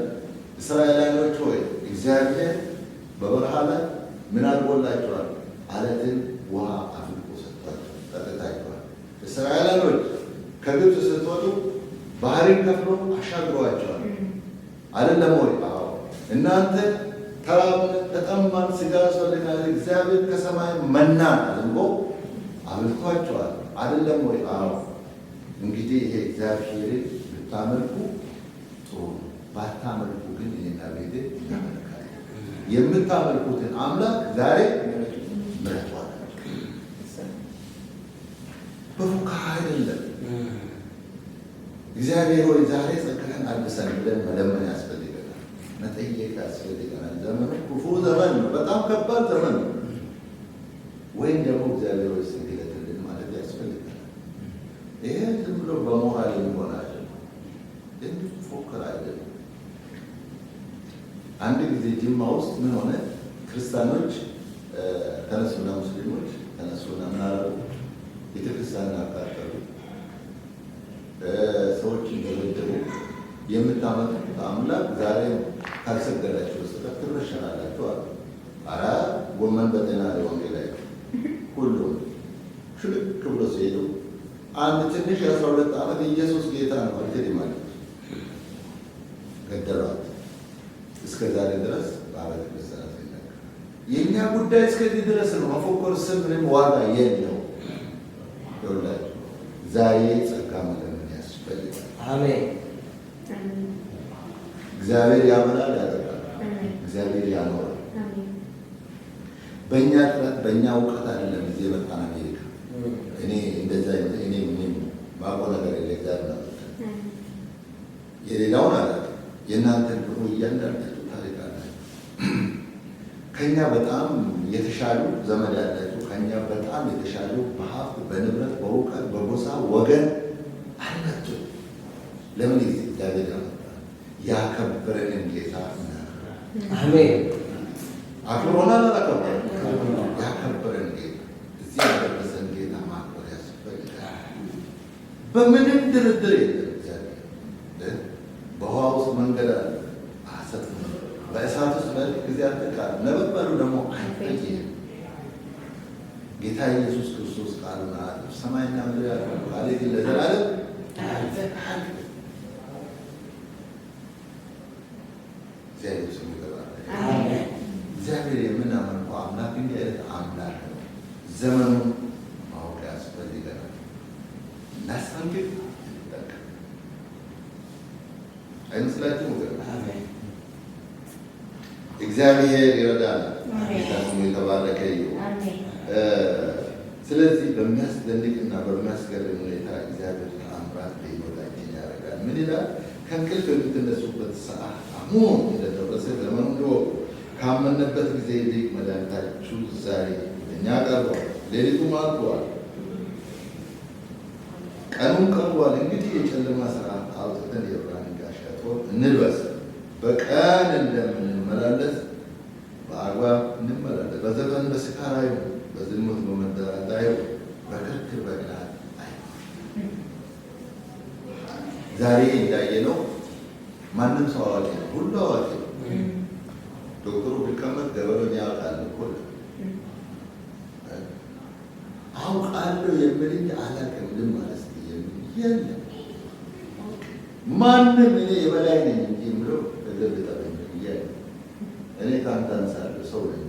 Speaker 2: እስራኤላውያን ሆይ እግዚአብሔር በበረሃ ላይ ምን አድርጎላቸዋል? አለትን ውሃ አፍልቆ ሰጥቷቸው ጠጥታቸዋል። እስራኤላውያን ከግብፅ ስትወጡ ባህርን ከፍሎ አሻግሯቸዋል። አይደለም ወይ? አዎ። እናንተ ተራብን፣ ተጠማን፣ ስጋ ያስፈልጋል፣ እግዚአብሔር ከሰማይ መና አዝንቦ አብልቷቸዋል። አይደለም ወይ? አዎ። እንግዲህ ይሄ እግዚአብሔርን ብታመልኩ ጥሩ ነው፣ ባታመልኩ ግን እኔና ቤቴ እናመልካለን። የምታመልኩትን አምላክ ዛሬ ምረቷል። በፉከራ አይደለም። እግዚአብሔር ሆይ ዛሬ ጸጋህን አድሰን ብለን መለመን ያስፈልገናል፣ መጠየቅ ያስፈልገናል። ዘመኑ ክፉ ዘመን ነው፣ በጣም ከባድ ዘመን ነው። ወይም ደግሞ እግዚአብሔር ሆይ ስግለትልን ማለት ያስፈልገናል። ይሄ ዝም ብሎ በሞራል የሚሆን አይደለም፣ ፎከራ አይደለም። አንድ ጊዜ ጅማ ውስጥ ምን ሆነ? ክርስቲያኖች ተነሱና ሙስሊሞች ተነሱና ምን አደረጉ? ቤተክርስቲያን አቃጠሉ፣ ሰዎችን ደበደቡ። የምታመልኩት አምላክ ዛሬ ካልሰገዳችሁ በስተቀር ትረሸናላችሁ አሉ። ኧረ ጎመን በጤና ላይ ወንጌል ላይ ሁሉም ሽልክ ብሎ ሲሄዱ አንድ ትንሽ 12 ዓመት ኢየሱስ ጌታ ነው እንግዲህ ማለት ገደሏት። እስከ ዛሬ ድረስ በአብያተ ክርስቲያናት ይነገራል። የእኛ ጉዳይ እስከዚህ ድረስ ነው። መፎከር ስም ምንም ዋጋ የለው። ይኸውላችሁ ዛሬ ጸጋ መለመን ያስፈልጋል። አሜን።
Speaker 1: እግዚአብሔር ያበላል፣ ያጠጣል። እግዚአብሔር ያኖራል። በእኛ ጥረት በእኛ እውቀት አይደለም እዚህ የመጣን አሜሪካ። እኔ እንደዛ እኔ ምንም ማውቀው ነገር የለ። እግዚአብሔር ነው የሌላውን አለ። የእናንተን ደግሞ እያንዳንዳችሁ ታሪክ አላችሁ። ከእኛ በጣም የተሻሉ ዘመድ ያላችሁ፣ ከእኛ በጣም የተሻሉ በሀብት በንብረት በእውቀት በጎሳ ወገን አላቸው። ለምን ጊዜ እግዚአብሔር ያከበረንን ጌታ
Speaker 2: አሜን።
Speaker 1: አክብሮናል፣ አላከበረን? ያከበረን ጌታ፣ እዚህ ያደረሰን ጌታ ማክበር ያስፈልጋል። በምንም ድርድር የለም። እግዚአብሔር በውሃ ውስጥ መንገድ አለ፣ አያሰጥም። በእሳት ውስጥ በልክ ጊዜ አትቃል፣ ነበልባሉ ደግሞ አይፈይም። ጌታ ኢየሱስ ክርስቶስ ቃሉን አያጥፍ። ሰማይና ምድር ያልፋል፣ ቃሌ ግን ለዘላለም አያልፍም። እግዚአብሔር ስሙ ይባረክ። እግዚአብሔር የምናመልከው አምላክ እንዲህ አይነት አምላክ ነው። ዘመኑን ማወቅ ያስፈልገናል። እናስጠንቅቅ፣ እንጠንቀቅ። አይመስላችሁም? እግዚአብሔር ይረዳናል። ጌታ ስሙ የተባረከ ይሁን። ስለዚህ በሚያስደንቅና በሚያስገርም ሁኔታ እግዚአብሔር ተአምራት በሕይወታችን ያደርጋል። ምን ይላል? ከእንቅልፍ የምትነሱበት ሰዓት አሁን እንደደረሰ ዘመኑ ነው። ካመነበት ጊዜ ይልቅ መድኃኒታችሁ ዛሬ እኛ ቀርቧል። ሌሊቱም አልፏል፣ ቀኑም ቀርቧል። እንግዲህ የጨለማ ስራ አውጥተን የብርሃንን ጋሻ ጦር እንልበስ። በቀን እንደምንመላለስ በአግባብ እንመላለስ። በዘፈን በስካር አይሁን፣ በዝሙት በመዳራት አይሁን፣ በክርክር በቅናት አይሁን። ዛሬ እንዳየነው ማንም ሰው አዋቂ ነው፣ ሁሉ አዋቂ ነው። ዶክተሩ ቢቀመጥ ገበሬውን ያውቃል እኮ አውቃለሁ የምል እንጂ አላውቅም ልም ማለት የለም። ማንም እኔ የበላይ ነኝ እንጂ የምለው ተገልጠለኝ እያለ እኔ ከአንተ አንሳለሁ ሰው ነኝ።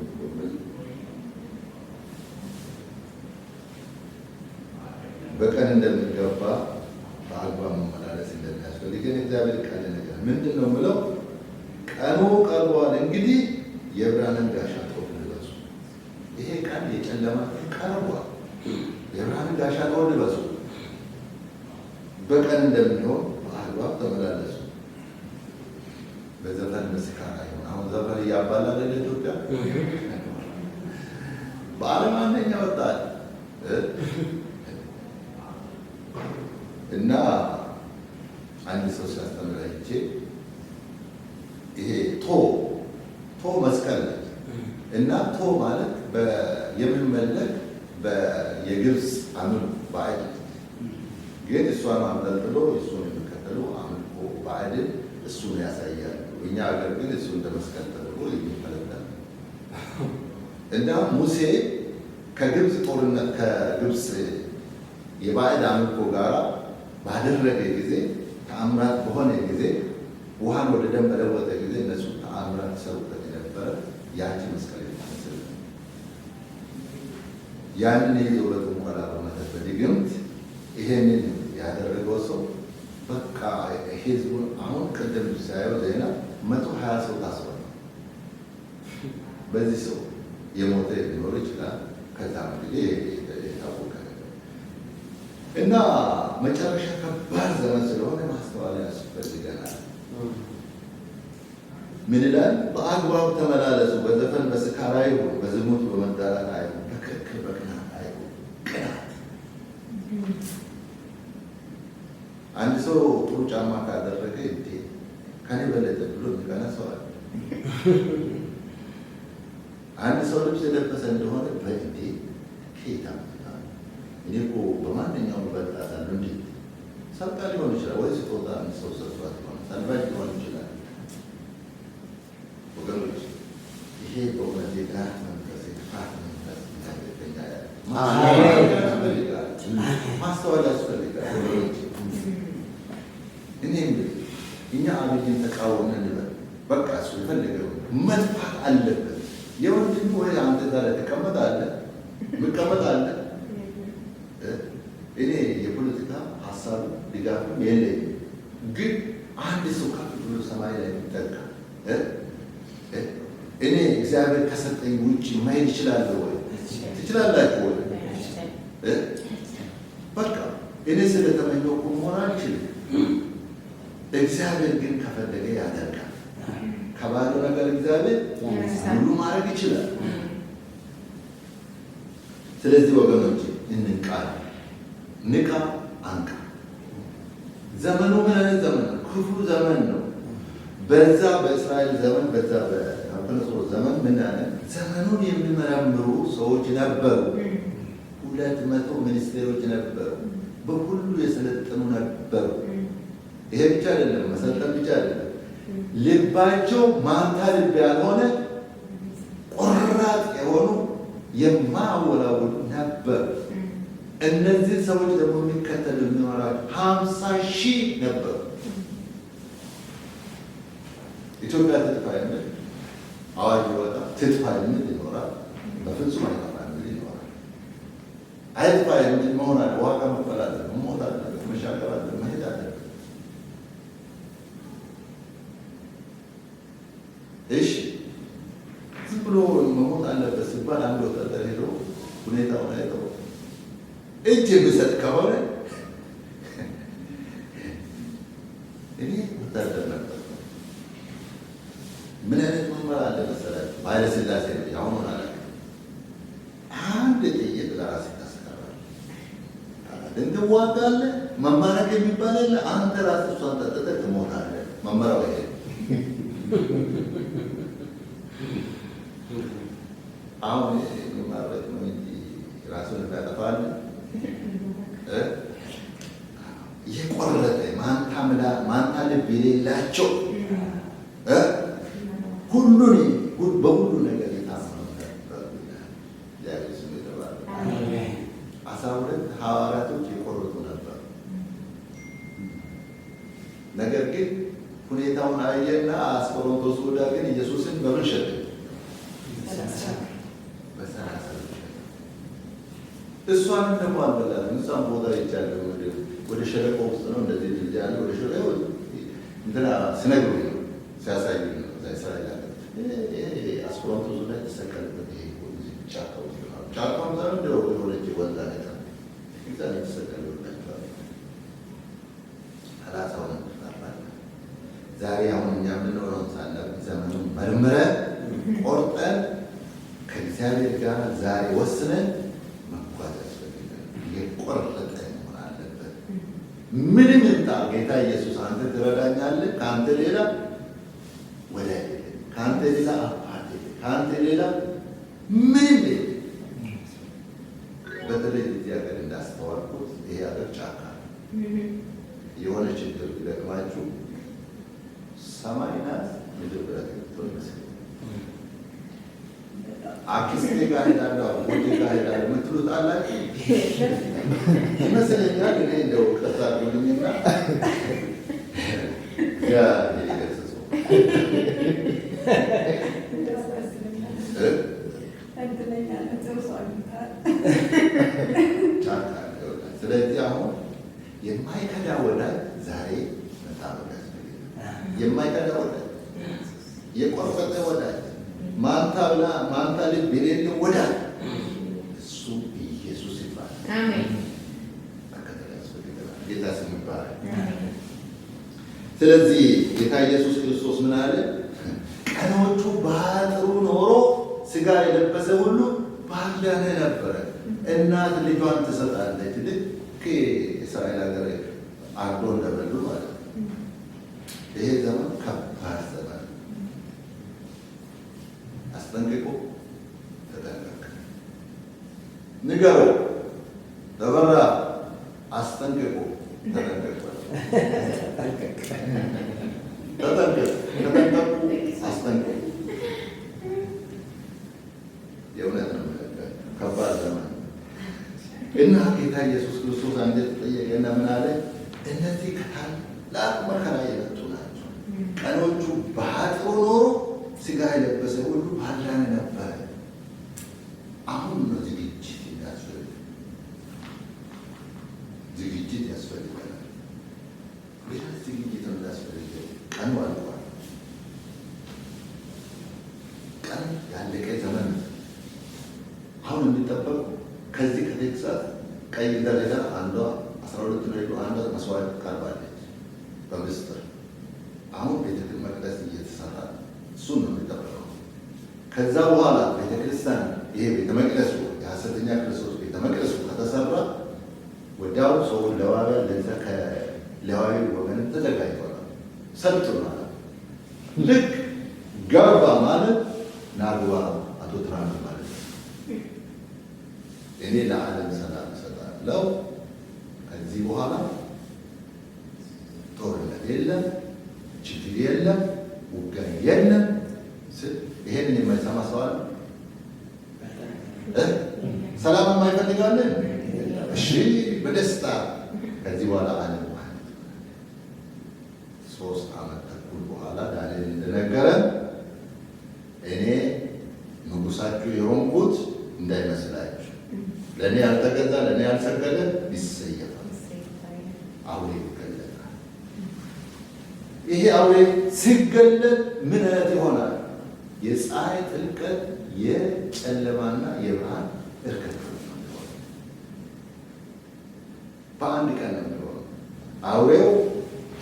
Speaker 1: በቀን እንደሚገባ በአግባብ መመላለስ እንደሚያስፈልገን እግዚአብሔር ቃል ነገር ምንድን ነው የምለው? ቀኑ ቀርቧል፣ እንግዲህ የብርሃንን ጋሻ ጦር ልበሱ። ይሄ ቀን የጨለማ ቀርቧል፣ የብርሃንን ጋሻ ጦር ልበሱ። በቀን እንደሚሆን በአግባብ ተመላለሱ። በዘፈን በስካር አይሁን። አሁን ዘፈን እያባላ ለኢትዮጵያ በዓለም አንደኛ ወጣል እና አንድ ሰው ሲያስተምር አይቼ ይሄ ቶ መስቀል ነች እና ቶ ማለት የሚመለክ የግብፅ አምልኮ ባዕድ ግን እሷን አንጠልጥሎ እሱን የሚከተሉ አምልኮ ባዕድን እሱን ያሳያሉ። እኛ ሀገር ግን እሱ እንደ መስቀል ተደርጎ የሚመለካል እና ሙሴ ከግብፅ ጦርነት ከግብፅ የባዕድ አምልኮ ጋራ ባደረገ ጊዜ ተአምራት በሆነ ጊዜ ውሃን ወደ ደም በለወጠ ጊዜ እነሱ ተአምራት ሰሩበት የነበረ ያቺ መስቀል የምትመስል ያንን ይዞ በጥንቆላ በመተት በድግምት ይሄንን ያደረገው ሰው በቃ ህዝቡን አሁን ቅድም ሳየው ዜና 120 ሰው ታስሯል። በዚህ ሰው የሞተ ሊኖር ይችላል። ከዛ ጊዜ የታወቀ እና መጨረሻ ከባድ ዘመን ስለሆነ ማስተዋል ያስፈልገናል። ምን ይላል? በአግባቡ ተመላለሱ፣ በዘፈን በስካር አይሁን፣ በዝሙት በመዳራት አይሁን፣ በክርክር በቅናት አይሁን። ቅናት አንድ ሰው ጥሩ ጫማ ካደረገ እንዴ ከኔ በለጠ ብሎ የሚቀና ሰው አለ። አንድ ሰው ልብስ የለበሰ እንደሆነ በእንዴ ኬታ እኔ እኮ በማንኛውም በልጣታለሁ እንዴ ሰርቃ ሊሆን ይችላል፣ ወይ ስጦታ ሰው ሰጥቷት ሆነ ሰልባጅ ሊሆን ይችላል። ወገኖች ይሄ በእውነት የቅናት መንፈስ የክፋት መንፈስ ማስተዋል ያስፈልጋል። ወገኖች እኔ እኛ አብይን ተቃወምን እንበል፣ በቃ እሱ የፈለገው መጥፋት አለበት። የወንድም ወይ አንተ ዛሬ ትቀመጣለህ ምቀመጣለህ። እኔ የፖለቲካ ሀሳብ ድጋፍም የለኝም፣ ግን አንድ ሰው ከፍ ብሎ ሰማይ ላይ የሚጠጋ እኔ እግዚአብሔር ከሰጠኝ ውጭ ማየት ይችላለሁ ወይ? ትችላላችሁ ወይ? በቃ እኔ ስለተመኘው እኮ መሆን አልችልም። እግዚአብሔር ግን ከፈለገ ያደርጋል። ከባለው ነገር እግዚአብሔር ሁሉ ማድረግ ይችላል። ስለዚህ ወገኖች እንንቃ፣ ንቃ፣ አንቃ። ዘመኑ ምን አይነት ዘመን ነው? ክፉ ዘመን ነው። በዛ በእስራኤል ዘመን በዛ በናቡከደነፆር ዘመን ምን አለ? ዘመኑን የሚመረምሩ ሰዎች ነበሩ። 200 ሚኒስቴሮች ነበሩ። በሁሉ የሰለጠኑ ነበሩ። ይሄ ብቻ አይደለም፣ መሰልጠን ብቻ አይደለም። ልባቸው ማንታ ልብ ያልሆነ ቆራጥ የሆኑ የማያወላውሉ ነበሩ። እነዚህ ሰዎች ደግሞ የሚከተሉ የሚኖራቸው 50,000 ነበሩ። ኢትዮጵያ ትጥፋ የሚል አዋጅ ይወጣ፣ ትጥፋ የሚል ይኖራል። በፍጹም አይጠፋ የሚል ይኖራል። አይጥፋ የሚል መሆን አለ። ዋጋ መክፈል አለ፣ መሞት አለ፣ መሻገር አለ፣ መሄድ አለ። እሺ ዝም ብሎ መሞት አለበት ሲባል አንድ ወታደር ሄዶ ሁኔታውን አይተው እጅ የሚሰጥ ከሆነ እኔ ወታደር ነበር። ምን አይነት መመራ አለ መሰላችሁ? ኃይለ ሥላሴ ነው ያሁኑን አለ። አንድ ጥይት ለራስ ታስቀራለህ፣ እንትዋጋለህ። መማረክ የሚባል የለ። አንተ ራስህ እሷን ጠጥተህ ትሞታለህ። መመራው ይሄ አሁን የሚማረክ ነው እንጂ ራሱን እንዳጠፋል የቆረጠ ማንታ ልብ የሌላቸው ሁሉን በሁሉ ነገር የታመኑ ስም የተባለ 12 ሐዋርያቶች የቆረጡ ነበር። ነገር ግን ሁኔታውን አየና አስቆሮንቶስ ወዳ ግን ኢየሱስን በምን ሸጠ? በሰላሳ እሷንም ደግሞ አልበላንም። እሷን ቦታ ይቻለሁ ወደ ሸለቆ ውስጥ ነው እንደዚህ ልጅ ያለ ወደ ሸለቆ እንትና ስነግሩ ነው ሲያሳዩ ነው እስራኤል አለ አስቆሮንቶስ ላይ ተሰቀለበት። ይሄ ጫካ ውስጥ ነው። ጫካም ዘር እንደው ወለጭ ወንዛ ነታ እዛ ላይ ተሰቀለበት። አላሳውን ተጣጣለ። ዛሬ አሁን እኛ የምንኖረው ሳናውቅ ዘመኑን መርምረን ቆርጠን ከእግዚአብሔር ጋር ዛሬ ወስነን መጓዝ ያስፈልጋል። የቆረጠ መሆን አለበት። ምንም ይምጣ ጌታ ኢየሱስ አንተ ትረዳኛለህ፣ ከአንተ ሌላ ወዳጅ የለም፣ ከአንተ ሌላ አባት የለም፣ ከአንተ ሌላ ምንም የለም። በተለይ እዚህ ሀገር እንዳስተዋልኩት ይሄ ሀገር ጫካ የሆነ ችግር ቢገጥማችሁ ሰማይ ናት ምድር ብረት ይመስል አክስቴ ጋር ሄዳለሁ አጎቴ ጋር ሄዳለሁ የምትሉት አላችሁ ይመስለኛል። እኔ እንደው ቀሳ አድርጉልኝና ያ ይገሰጹ ስለዚህ አሁን የማይከዳ ወዳጅ ዛሬ መጣበቅ ያስፈልጋል። የማይከዳ ወዳጅ፣ የቆረጠ ወዳጅ፣ ማንታ ልብ የሌለው ወዳጅ እሱ ኢየሱስ ይባላል። አሜን። መከተል ያስፈልጋል። ጌታ ስም ይባላል። ስለዚህ ጌታ ኢየሱስ ክርስቶስ ምን አለ? ቀኖቹ ባጥሩ ኖሮ ስጋ የለበሰ ሁሉ ባዳነ ነበረ። እናት ልጇን ትሰጣለች። ልክ እስራኤል ሀገር አርዶ እንደበሉ ማለት ነው። ይሄ ዘመን ከባድ ዘመን፣ አስጠንቅቆ ተጠንቀቅ፣ ንገረው፣ ተበራ፣ አስጠንቅቆ ተጠንቀቅ፣ ተጠንቀቁ፣ አስጠንቅቁ። የእውነት ነው። ከባድ ዘመን እና ጌታ ኢየሱስ ክርስቶስ አንድ ተጠየቀና ምን አለ? እነዚህ ከታላቅ መከራ የመጡ ናቸው። ቀኖቹ ባጥሩ ኖሮ ስጋ የለበሰ ሁሉ ባዳነ ነበረ። አሁን ነው ዝግጅት ያስፈልገናል። ዝግጅት እንዳስፈልገ ቀኑ አልቋል። ቀን ያለቀ ዘመን አሁን የሚጠበቁ ከዚህ ከቴክሳስ ቀይ ደረጃ አንዷ 12 ነው። አንዷ መስዋዕት ቀርባለች በምስጢር። አሁን ቤተ መቅደስ እየተሰራ እሱን ነው የሚጠበቀው። ከዛ በኋላ ቤተክርስቲያን ይሄ ቤተ መቅደሱ የሐሰተኛ ክርስቶስ ቤተ መቅደሱ ከተሰራ ወዲያው ሰው ለዋጋ ለዛ ከሌዋዊ ወገን ተዘጋጅቷል፣ ሰጥቷል። ልክ ገባ ማለት ናግባ አቶ ትራምፕ ማለት ነው። እኔ ለዓለም ሰላም እሰጣለሁ፣ ከዚህ በኋላ ጦርነት የለም፣ ችግር የለም፣ ውጊያ የለም። ይሄንን የማይሰማ ሰው አለ? ሰላም የማይፈልጋለን? እሺ፣ በደስታ ከዚህ በኋላ ዓለም 3 ዓመት ተኩል በኋላ ዳንኤል እንደነገረ
Speaker 2: ለእኔ ያልተገዛ ለእኔ ያልሰገደ ይሰየፋል፣ አውሬ ይገለጣል። ይሄ አውሬ ሲገለጥ ምን አይነት ይሆናል? የፀሐይ ጥልቀት የጨለማና የብርሃን እርክት ነው። በአንድ ቀን ነው የሚሆነው። አውሬው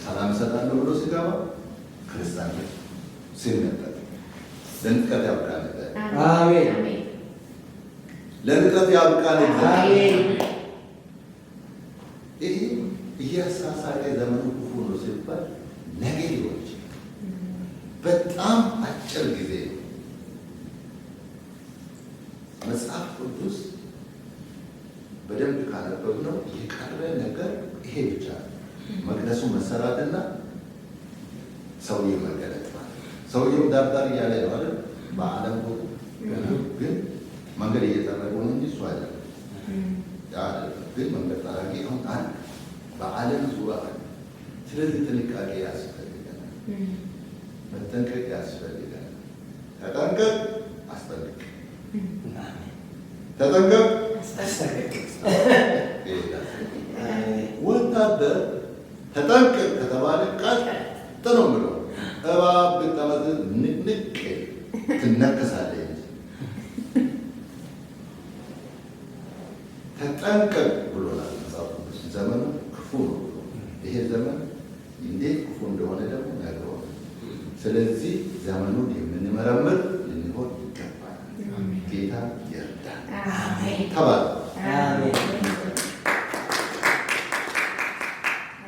Speaker 2: ሰላም እሰጣለሁ ብሎ ሲገባ ክርስቲያኖች ሲነጠቅ ለንጥቀት ያብቃን።
Speaker 3: አሜን።
Speaker 2: ለንጥቀት ያብቃን።
Speaker 3: አሜን።
Speaker 2: ይህ እያሳሳቀ ዘመኑ ክፉ ነው ሲባል ነገ ሊሆን ይችላል። በጣም አጭር ጊዜ ነው። መጽሐፍ ቅዱስ በደንብ ካነበብነው የቀረ ነገር ይሄ ብቻ ነው። መቅደሱ መሰራትና ሰውዬው መገለጥ ማለት ሰውዬው ዳርዳር እያለ ነው አይደል? በዓለም ግን መንገድ እየጠረጉ ነው እንጂ እሱ አይደለም። ግን መንገድ ጠራጊ አሁን አንድ በዓለም ዙሪያ። ስለዚህ ጥንቃቄ ያስፈልገናል፣ መጠንቀቅ ያስፈልገናል። ተጠንቀቅ፣ አስጠንቅቅ። ተጠንቀቅ፣ ወታደር ተጠንቀቅ ከተባለ ቀጥ ነው ብሎ እባብ ብትጠመዝዝ ንቅንቅ ትነከሳለህ እንጂ ተጠንቀቅ ብሎናል መጽሐፍ ቅዱስ። ዘመኑ ክፉ ነው ብሎ ይሄ ዘመን እንዴት ክፉ እንደሆነ ደግሞ ነግረዋል። ስለዚህ ዘመኑን የምንመረምር ልንሆን ይገባል። ጌታ ይርዳል። ተባለ